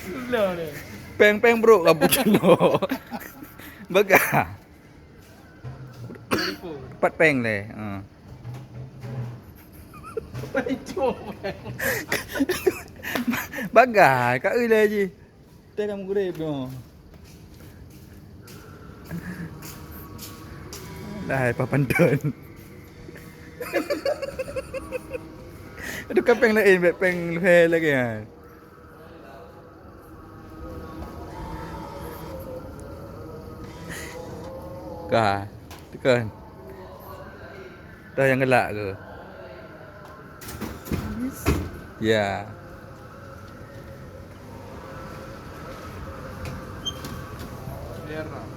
Sebelah ni. Peng bro cappuccino. Baga. Tipu. Empat peng le. Tipu. Bagai kat ui le je. Teh dalam grab tu. Dah papan ton. Itu kan peng lain, peng luar lagi kan. Kah, tekan. Dah yang gelak ke? Ya. Biar lah.